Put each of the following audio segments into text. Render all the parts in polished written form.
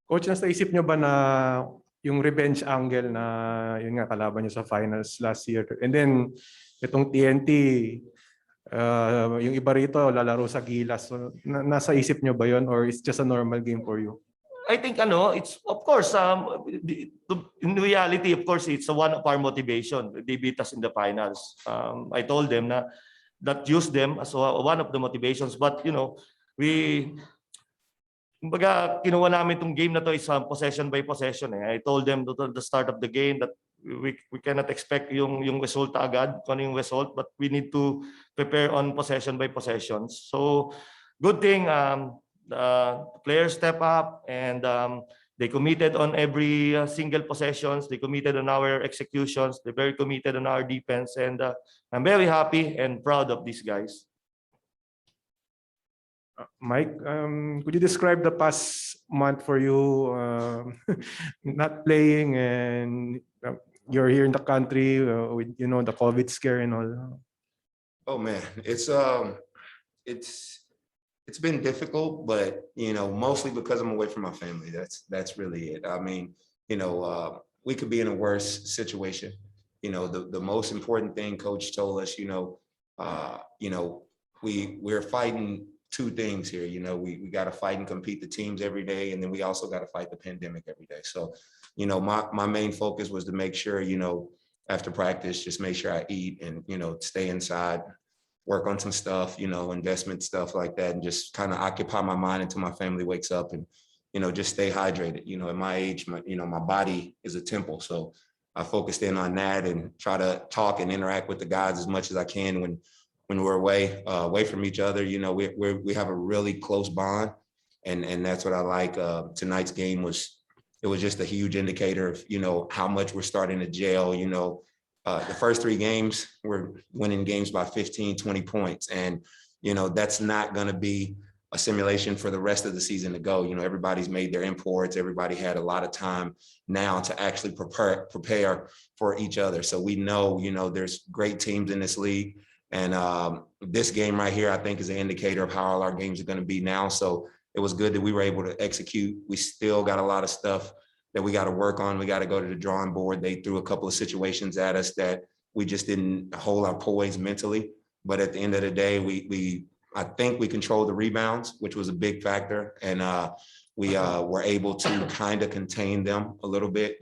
Coach, nasa isip nyo ba na yung revenge angle na yun nga kalaban nyo sa finals last year? And then itong TNT, yung iba rito lalaro sa Gilas. So, nasa isip nyo ba yun or it's just a normal game for you? I think it's of course in reality, of course, it's one of our motivation. They beat us in the finals. I told them that use them as one of the motivations, but kumbaga kinuha namin tong game na to is possession by possession. I told them at the start of the game that we cannot expect yung result agad, kung ano yung result, but we need to prepare on possession by possessions. So good thing the players step up and they committed on every single possessions. They committed on our executions. They're very committed on our defense, and I'm very happy and proud of these guys. Mike, could you describe the past month for you, not playing, and you're here in the country with the COVID scare and all? Oh man, it's been difficult, but mostly because I'm away from my family. That's really it. I mean, we could be in a worse situation. The most important thing Coach told us, we're fighting two things here. We got to fight and compete the teams every day, and then we also got to fight the pandemic every day. So, my main focus was to make sure, after practice, just make sure I eat and stay inside, work on some stuff, investment stuff like that, and just kind of occupy my mind until my family wakes up, and just stay hydrated. At my age, my body is a temple, so I focused in on that and try to talk and interact with the guys as much as I can when we're away from each other. We have a really close bond, and that's what I like. Tonight's game was just a huge indicator of how much we're starting to gel. The first three games, we're winning games by 15, 20 points. And, that's not going to be a simulation for the rest of the season to go. Everybody's made their imports. Everybody had a lot of time now to actually prepare for each other. So we know, there's great teams in this league. And this game right here, I think, is an indicator of how all our games are going to be now. So it was good that we were able to execute. We still got a lot of stuff that we got to work on. We got to go to the drawing board. They threw a couple of situations at us that we just didn't hold our poise mentally. But at the end of the day, I think we controlled the rebounds, which was a big factor. And we were able to kind of contain them a little bit.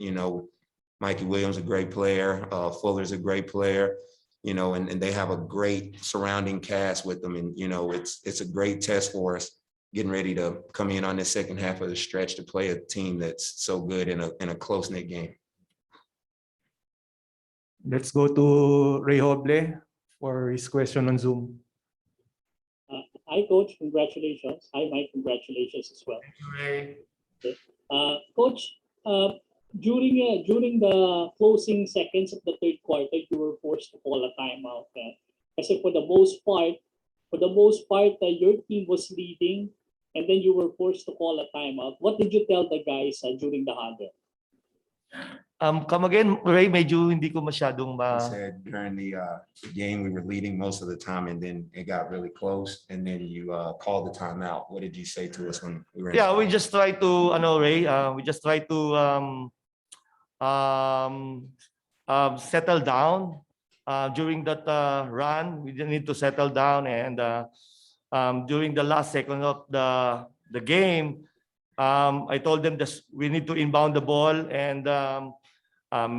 Mikey Williams, a great player. Fuller's a great player. And they have a great surrounding cast with them. And, it's a great test for us, getting ready to come in on the second half of the stretch to play a team that's so good in a close-knit game. Let's go to Ray Hoble for his question on Zoom. Hi, Coach. Congratulations. Hi, Mike. Congratulations as well. Thank you, Ray. Okay. Coach, during the closing seconds of the third quarter, you were forced to call a timeout. Kasi for the most part, your team was leading, and then you were forced to call a timeout. What did you tell the guys during the huddle? Come again, Ray. Medyo hindi ko masyadong I said during the game we were leading most of the time, and then it got really close, and then you called the timeout. What did you say to us when we were? Yeah, we just try to Ray. We just try to settle down during that run. We didn't need to settle down, and during the last second of the game, I told them that we need to inbound the ball, and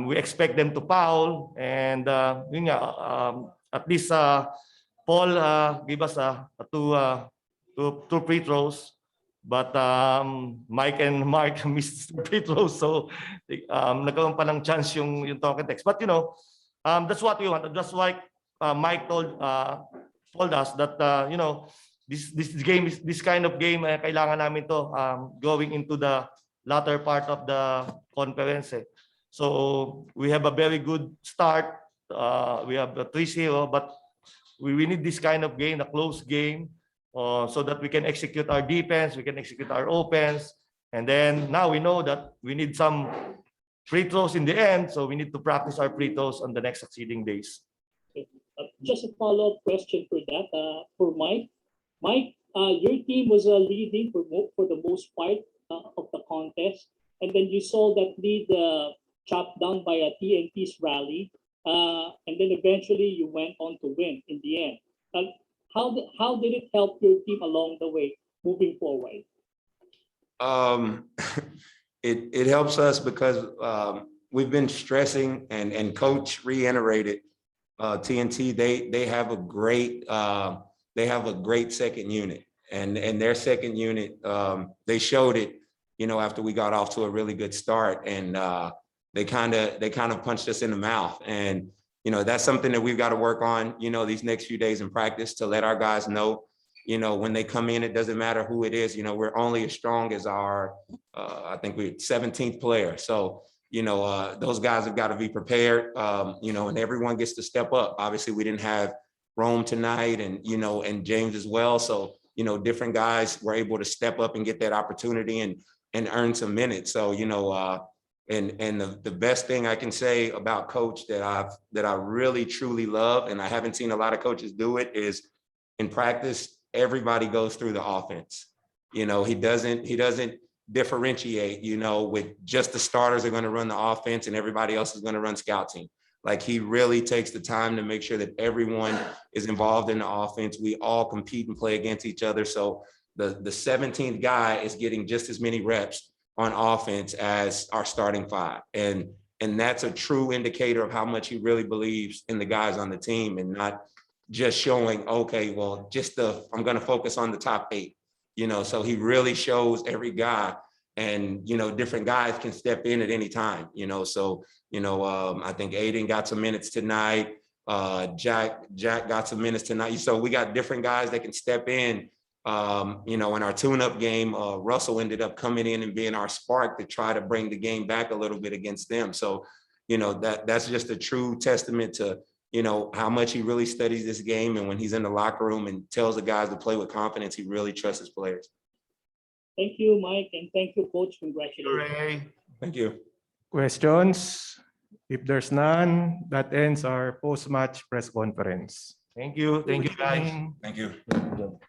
we expect them to foul, and at least Paul gave us two free throws, but Mike and Mark missed free throws, so nagkaroon pa ng chance yung Tokentex. But that's what we want. Just like Mike told us that this kind of game, kailangan namin to going into the latter part of the conference. So we have a very good start. We have a 3-0, but we need this kind of game, a close game, so that we can execute our defense, we can execute our offense, and then now we know that we need some free throws in the end, so we need to practice our free throws on the next succeeding days. Okay. Just a follow-up question for that, for Mike. Mike, your team was leading for the most part of the contest, and then you saw that lead chopped down by a TNT's rally, and then eventually you went on to win in the end. How did it help your team along the way moving forward? It helps us because we've been stressing, and Coach reiterated, TNT, they have a great second unit, and their second unit, they showed it, after we got off to a really good start, and they kind of punched us in the mouth, and that's something that we've got to work on, these next few days in practice, to let our guys know, when they come in, it doesn't matter who it is, we're only as strong as our, I think we're 17th player. So, those guys have got to be prepared, and everyone gets to step up. Obviously, we didn't have Rome tonight, and, and James as well. So, different guys were able to step up and get that opportunity and earn some minutes. So, and the best thing I can say about Coach that I really truly love, and I haven't seen a lot of coaches do it, is in practice, everybody goes through the offense. He doesn't differentiate, with just the starters are going to run the offense and everybody else is going to run scout team. Like, he really takes the time to make sure that everyone is involved in the offense. We all compete and play against each other. So the 17th guy is getting just as many reps on offense as our starting five. And that's a true indicator of how much he really believes in the guys on the team, and not just showing, okay, well, I'm going to focus on the top 8, so he really shows every guy, and, different guys can step in at any time, so, I think Aiden got some minutes tonight. Jack got some minutes tonight. So we got different guys that can step in. In our tune-up game, Russell ended up coming in and being our spark to try to bring the game back a little bit against them. So, that's just a true testament to, how much he really studies this game. And when he's in the locker room and tells the guys to play with confidence, he really trusts his players. Thank you, Mike, and thank you, Coach. Congratulations. Hooray. Thank you. Questions? If there's none, that ends our post-match press conference. Thank you. Thank you, guys. Thank you. Thank you.